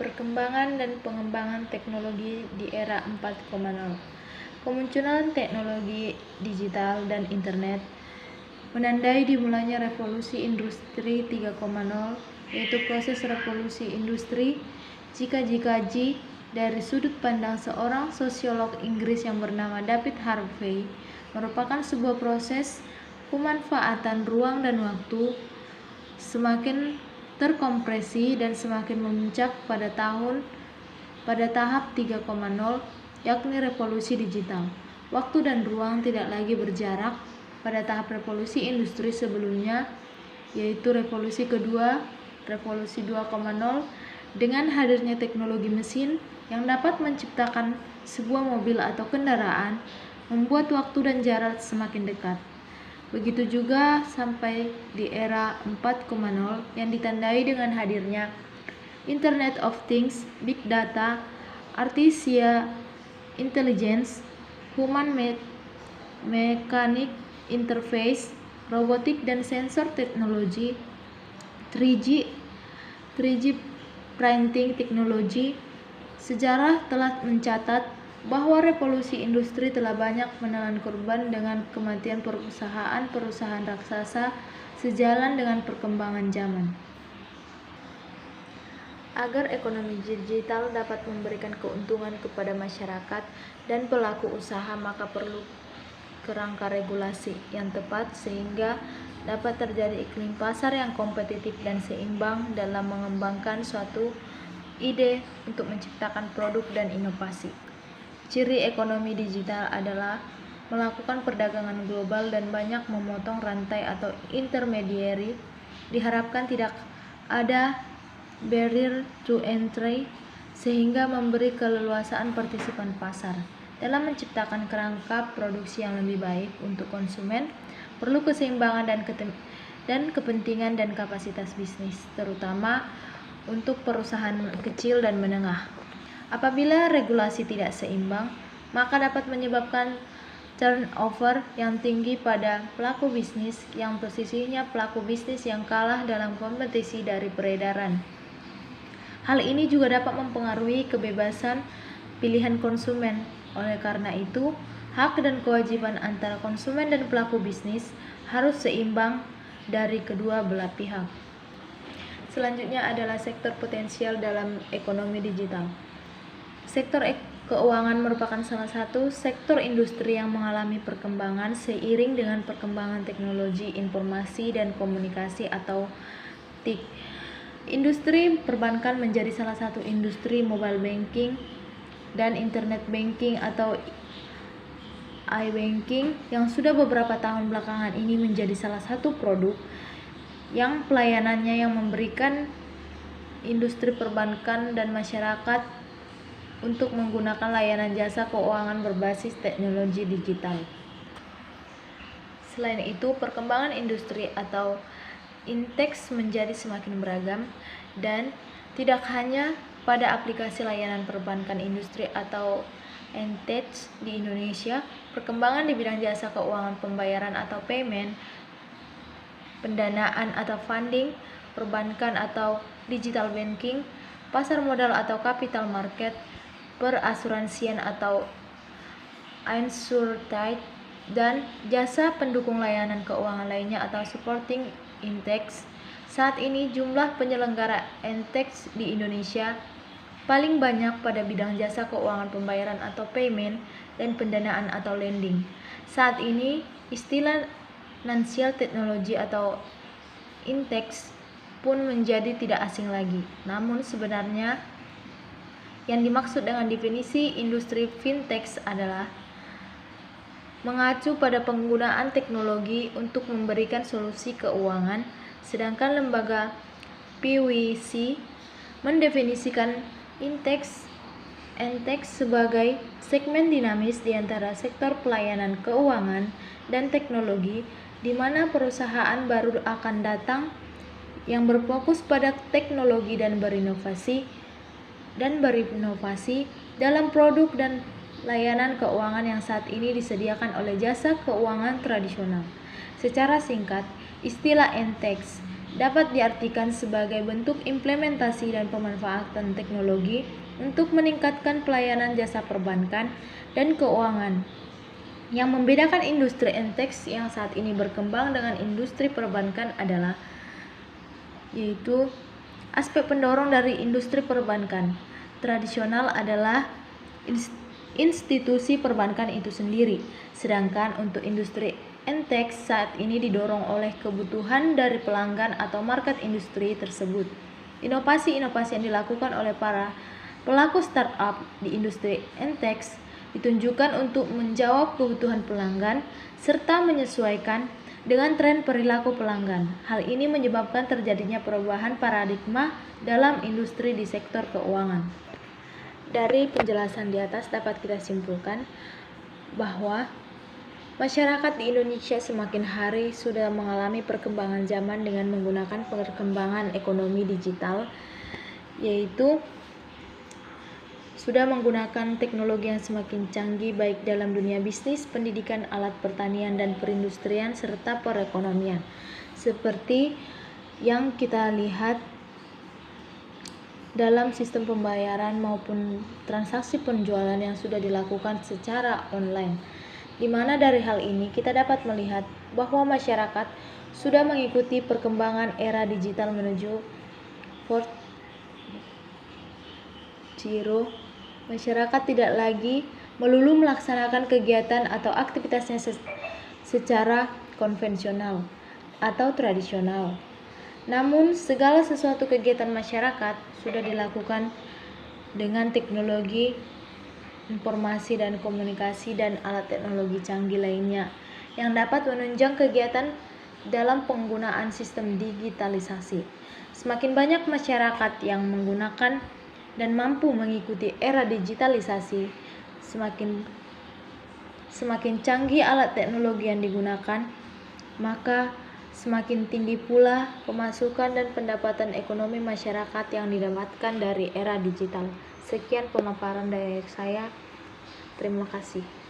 Perkembangan dan pengembangan teknologi di era 4.0. Kemunculan teknologi digital dan internet menandai dimulainya revolusi industri 3.0, yaitu proses revolusi industri jika dikaji dari sudut pandang seorang sosiolog Inggris yang bernama David Harvey, merupakan sebuah proses pemanfaatan ruang dan waktu semakin terkompresi dan semakin memuncak pada tahap 3.0, yakni revolusi digital. Waktu dan ruang tidak lagi berjarak pada tahap revolusi industri sebelumnya, yaitu revolusi kedua, revolusi 2.0, dengan hadirnya teknologi mesin yang dapat menciptakan sebuah mobil atau kendaraan, membuat waktu dan jarak semakin dekat. Begitu juga sampai di era 4.0 yang ditandai dengan hadirnya Internet of Things, Big Data, Artificial Intelligence, Human Mechanic Interface, robotik dan sensor teknologi, 3G printing teknologi. Sejarah telah mencatat bahwa revolusi industri telah banyak menelan korban dengan kematian perusahaan-perusahaan raksasa sejalan dengan perkembangan zaman. Agar ekonomi digital dapat memberikan keuntungan kepada masyarakat dan pelaku usaha, maka perlu kerangka regulasi yang tepat sehingga dapat terjadi iklim pasar yang kompetitif dan seimbang dalam mengembangkan suatu ide untuk menciptakan produk dan inovasi. Ciri ekonomi digital adalah melakukan perdagangan global dan banyak memotong rantai atau intermediary. Diharapkan tidak ada barrier to entry sehingga memberi keleluasaan partisipan pasar. Dalam menciptakan kerangka produksi yang lebih baik untuk konsumen, perlu keseimbangan dan kepentingan dan kapasitas bisnis, terutama untuk perusahaan kecil dan menengah. Apabila regulasi tidak seimbang, maka dapat menyebabkan turnover yang tinggi pada pelaku bisnis, yang posisinya pelaku bisnis yang kalah dalam kompetisi dari peredaran. Hal ini juga dapat mempengaruhi kebebasan pilihan konsumen. Oleh karena itu, hak dan kewajiban antara konsumen dan pelaku bisnis harus seimbang dari kedua belah pihak. Selanjutnya adalah sektor potensial dalam ekonomi digital. Sektor keuangan merupakan salah satu sektor industri yang mengalami perkembangan seiring dengan perkembangan teknologi informasi dan komunikasi atau TIC. Industri perbankan menjadi salah satu industri mobile banking dan internet banking atau iBanking yang sudah beberapa tahun belakangan ini menjadi salah satu produk yang pelayanannya yang memberikan industri perbankan dan masyarakat untuk menggunakan layanan jasa keuangan berbasis teknologi digital. Selain itu, perkembangan industri atau Intex menjadi semakin beragam dan tidak hanya pada aplikasi layanan perbankan industri atau Intex di Indonesia. Perkembangan di bidang jasa keuangan pembayaran atau payment, pendanaan atau funding, perbankan atau digital banking, pasar modal atau capital market, perasuransian atau insurtech, dan jasa pendukung layanan keuangan lainnya atau supporting Intex. Saat ini jumlah penyelenggara Intex di Indonesia paling banyak pada bidang jasa keuangan pembayaran atau payment dan pendanaan atau lending. Saat ini istilah financial technology atau Intex pun menjadi tidak asing lagi. Namun sebenarnya yang dimaksud dengan definisi industri fintech adalah mengacu pada penggunaan teknologi untuk memberikan solusi keuangan, sedangkan lembaga PwC mendefinisikan Intex sebagai segmen dinamis di antara sektor pelayanan keuangan dan teknologi, di mana perusahaan baru akan datang yang berfokus pada teknologi dan berinovasi dalam produk dan layanan keuangan yang saat ini disediakan oleh jasa keuangan tradisional. Secara singkat, istilah Intex dapat diartikan sebagai bentuk implementasi dan pemanfaatan teknologi untuk meningkatkan pelayanan jasa perbankan dan keuangan. Yang membedakan industri Entex yang saat ini berkembang dengan industri perbankan adalah yaitu aspek pendorong dari industri perbankan. Tradisional adalah institusi perbankan itu sendiri, sedangkan untuk industri Entex saat ini didorong oleh kebutuhan dari pelanggan atau market industri tersebut. Inovasi-inovasi yang dilakukan oleh para pelaku startup di industri Entex ditunjukkan untuk menjawab kebutuhan pelanggan serta menyesuaikan dengan tren perilaku pelanggan. Hal ini menyebabkan terjadinya perubahan paradigma dalam industri di sektor keuangan. Dari penjelasan di atas dapat kita simpulkan bahwa masyarakat di Indonesia semakin hari sudah mengalami perkembangan zaman dengan menggunakan perkembangan ekonomi digital, yaitu sudah menggunakan teknologi yang semakin canggih baik dalam dunia bisnis, pendidikan, alat pertanian, dan perindustrian, serta perekonomian. Seperti yang kita lihat dalam sistem pembayaran maupun transaksi penjualan yang sudah dilakukan secara online, di mana dari hal ini kita dapat melihat bahwa masyarakat sudah mengikuti perkembangan era digital menuju 4.0. Masyarakat tidak lagi melulu melaksanakan kegiatan atau aktivitasnya secara konvensional atau tradisional. Namun, segala sesuatu kegiatan masyarakat sudah dilakukan dengan teknologi informasi dan komunikasi dan alat teknologi canggih lainnya yang dapat menunjang kegiatan dalam penggunaan sistem digitalisasi. Semakin banyak masyarakat yang menggunakan dan mampu mengikuti era digitalisasi, semakin canggih alat teknologi yang digunakan, maka semakin tinggi pula pemasukan dan pendapatan ekonomi masyarakat yang didapatkan dari era digital. Sekian pemaparan dari saya. Terima kasih.